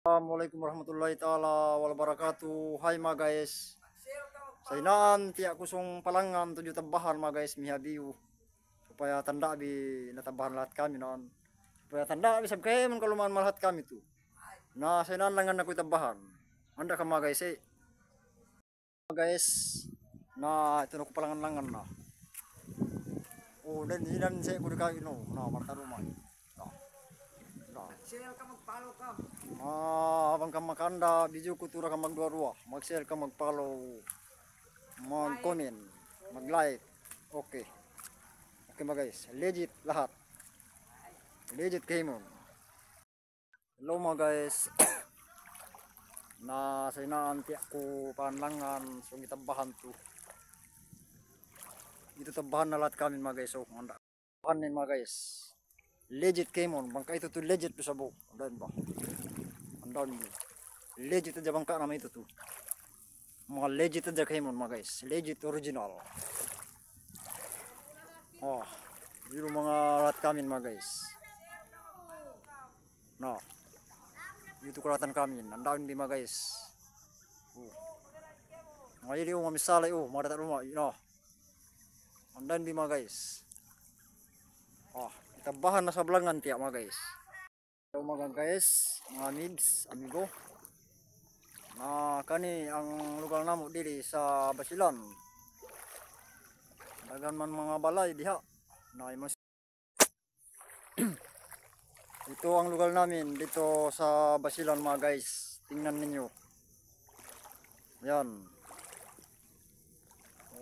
Assalamualaikum warahmatullahi taala wabarakatuh. Hai mga guys. Sa inaan tiyak kusong palangan tujuh tabahan mga guys mihabiu. Supaya tanda bi natabahan lahat kami noon. Supaya tanda bi sab kayo man kaluman malahat kami tu. Na sa inaan langan ako tabahan. Anda ka mga guys eh. Mga guys na ito na ko palangan langan na. Oh dan sinan saya kudu kayo no. Na martarumay. Share ka, mag-follow ka. Habang ka makanda, video ko tura ka magdua-dua. Mag-share ka, mag-follow, mag-comment, mag-like. Okay. Okay mga guys, legit lahat. Legit kayo mo. Hello mga guys. Na sa inaanti ako panlangan, so gitabahan to. Dito tabahan na lahat kami mga guys. So, tabahan mga guys. Legit Kemon, bangka itu tuh legit bisa bu, dan bah, andan bu, legit aja bangka nama itu tuh, mga legit aja Kemon mga guys, legit original. Oh, itu mga rat kami mga guys. Nah, itu kelihatan kami, andan di mga guys. Ngayon yung mamisala mga data rumah, no, andan di mga guys. Oh. Tabahan na sa blangan tiyak mga guys. So mga guys, mga amigs, amigo. Na kani ang lugar namo diri sa Basilan. Dagan man mga balay diha. Na imas. Ito ang lugar namin dito sa Basilan mga guys. Tingnan ninyo. Yan.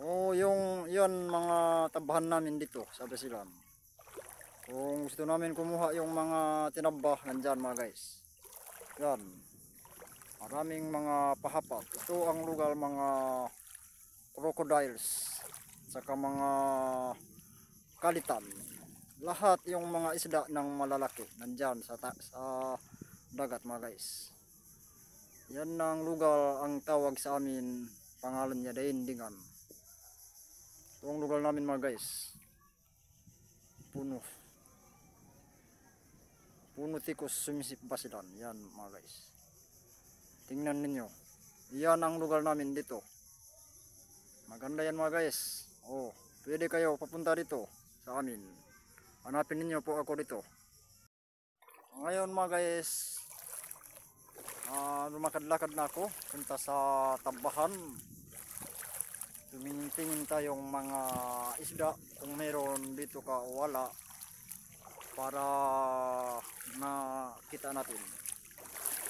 Oh, yan mga tabahan namin dito sa Basilan. Kung gusto namin kumuha yung mga tinabah, nandyan mga guys. Yan. Maraming mga pahapak. Ito ang lugar mga crocodiles. Saka mga kalitan. Lahat yung mga isda ng malalaki. Nandyan sa dagat mga guys. Yan ang lugar ang tawag sa amin. Pangalan niya Daindingan. Ito ang lugar namin mga guys. Puno tikus sumisip Basilan. Yan mga guys. Tingnan ninyo. Yan ang lugar namin dito. Maganda yan mga guys. Oh, pwede kayo papunta dito sa amin. Hanapin ninyo po ako dito. Ngayon mga guys, lumakad-lakad na ako punta sa tabahan. Tumingin-tingin tayong mga isda kung meron dito ka o wala, para nakita natin.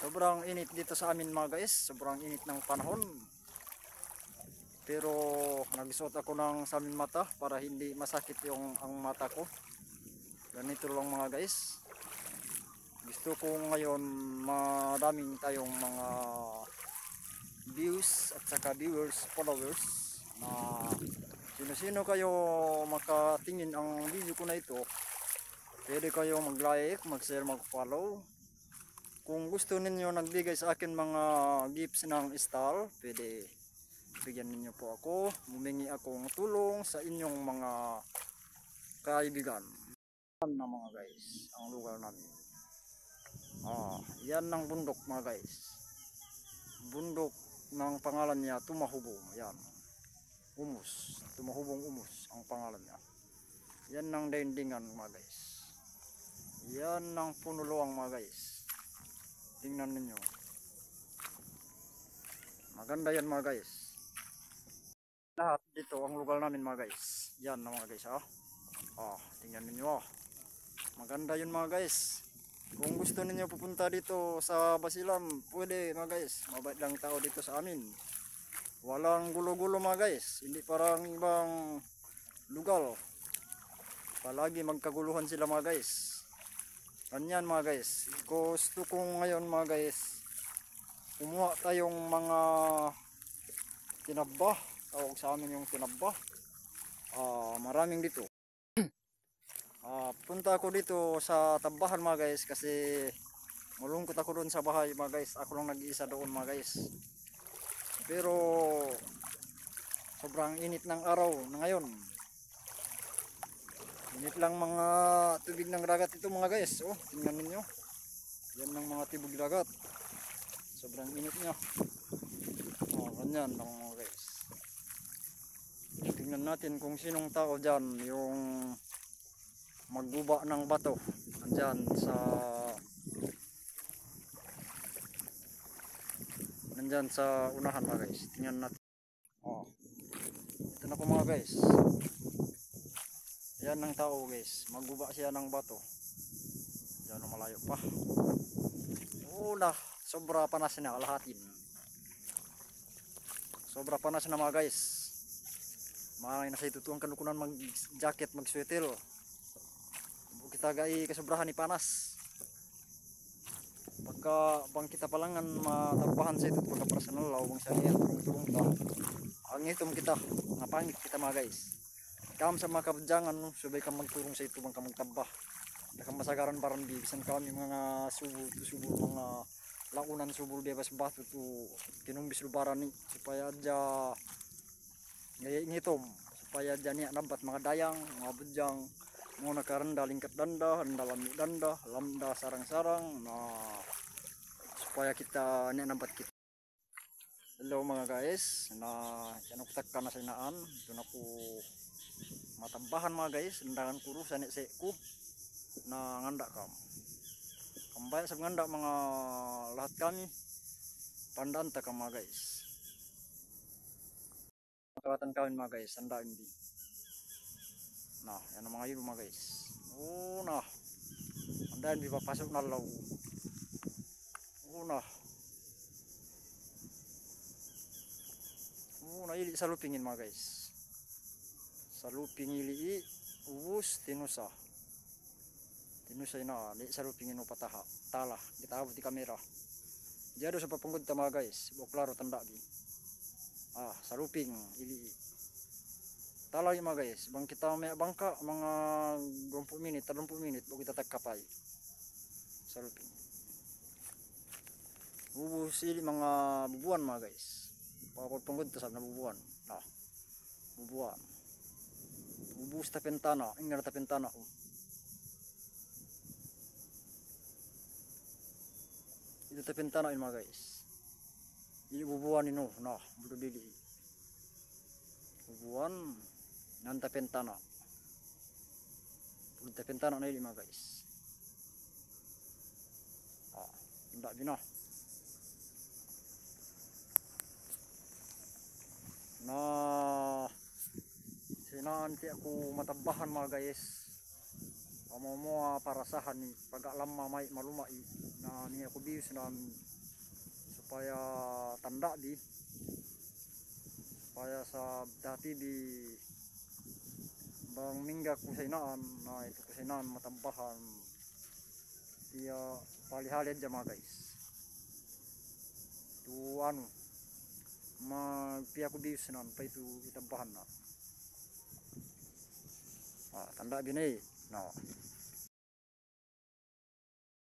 Sobrang init dito sa amin mga guys, sobrang init ng panahon. Pero nagsuot ako ng salamin mata para hindi masakit ang mata ko. Ganito lang mga guys. Gusto ko ngayon madaming tayong mga views at saka viewers, followers, na sino-sino kayo makatingin ang video ko na ito. Pwede kayo mag-like, mag-share, mag-follow. Kung gusto ninyo nagbigay sa akin mga gifts ng style, pwede bigyan ninyo po ako. Humingi akong tulong sa inyong mga kaibigan. Yan na mga guys, ang lugar namin. Yan ang bundok mga guys. Bundok ng pangalan niya Tumahubong. Yan. Umus. Tumahubong Umus ang pangalan niya. Yan ang Daindingan mga guys. Yan ang Punuluang mga guys. Tingnan ninyo. Maganda yan mga guys. Lahat dito ang lugar namin mga guys. Yan na mga guys tingnan ninyo Maganda yun mga guys. Kung gusto ninyo pupunta dito sa Basilan, pwede mga guys. Mabait lang tao dito sa amin. Walang gulo-gulo mga guys. Hindi parang ibang lugar. Palagi magkaguluhan sila mga guys. Ganyan mga guys. Gusto ko ngayon mga guys, kumuha tayong mga tinabah. Tawag sa amin yung tinabah. Maraming dito. Punta ako dito sa tabahan mga guys kasi malungkot ako doon sa bahay mga guys. Ako lang nag-iisa doon mga guys. Pero sobrang init ng araw na ngayon. Init lang mga tubig ng dagat ito mga guys. Oh, tingnan ninyo. Yan ang mga tubig dagat. sobrang init niya. Ganyan lang mga guys. Tingnan natin kung sinong tao dyan yung magguba ng bato nandyan sa unahan mga guys. Tingnan natin. Ito na po mga guys. Yan ang tao guys, magguba siya ng bato. Diyan na malayo pa. Sobra panas na kalahatin. Sobra panas na mga guys. Mga nasa itutuang kanukunan mag jacket, mag sweater. Kita gai kasobrahan ni panas. Bang kita palangan matapahan sa ito pagka personal law bang sa niya turong ta. Ang itom kita, ngapangit kita mga guys. Kam sa mga kabjangan subay ka magturong sa ito bang ka magtabah. Nakang masagaran baran bisan kami mga subul mga lakunan subul bebas batu tu kinumbis lubaran ni supaya aja ngayon ngitom supaya aja niya nabat mga dayang mga budyang mga nakaranda lingkat danda lamda sarang-sarang supaya kita niya nabat kita. Hello mga guys, yan ako takka na sinaan doon ako matambahan mga guys, nandangan kuro sa ko na nganda kam. Kambaya sa nganda mga lahat kami tandaan ta ka mga guys. Makawatan kami mga guys, tandaan di. Yan ang mga yun mga guys. Tandaan di papasok na law. Ili sa lupingin mga guys. Sa luping ili ubus tinusa. Tinusa ina di sa lupingin o pataha. Tala kita abot di kamera. Diado sa papunggod ta mga guys. Buklaro tanda di. Sa luping ili. Tala yung mga guys. Bang kita may bangka mga 20 minit, 30 minit bago kita tagkapay. Sa luping. Ubus ili mga bubuan mga guys. Papunggod ta sa nabubuan. Bubuan. Ubus ta pentana, ingar ta pentana. Ito ta pentana ini mga guys. Ini bubuan ino, budo dili. Bubuan nanta pentana. Budo ta pentana na ini mga guys. Tidak bina. Sinanti ako matabahan mga guys. Mo parasahan ni pag-alam mamay malumai na niya ko bius na supaya tanda di supaya sa dati di bang mingga ko sinaan na ito ko sinaan matabahan dia palihalid dyan mga guys. Ito magpiya ko bius na pa ito itabahan na. Tanda binay.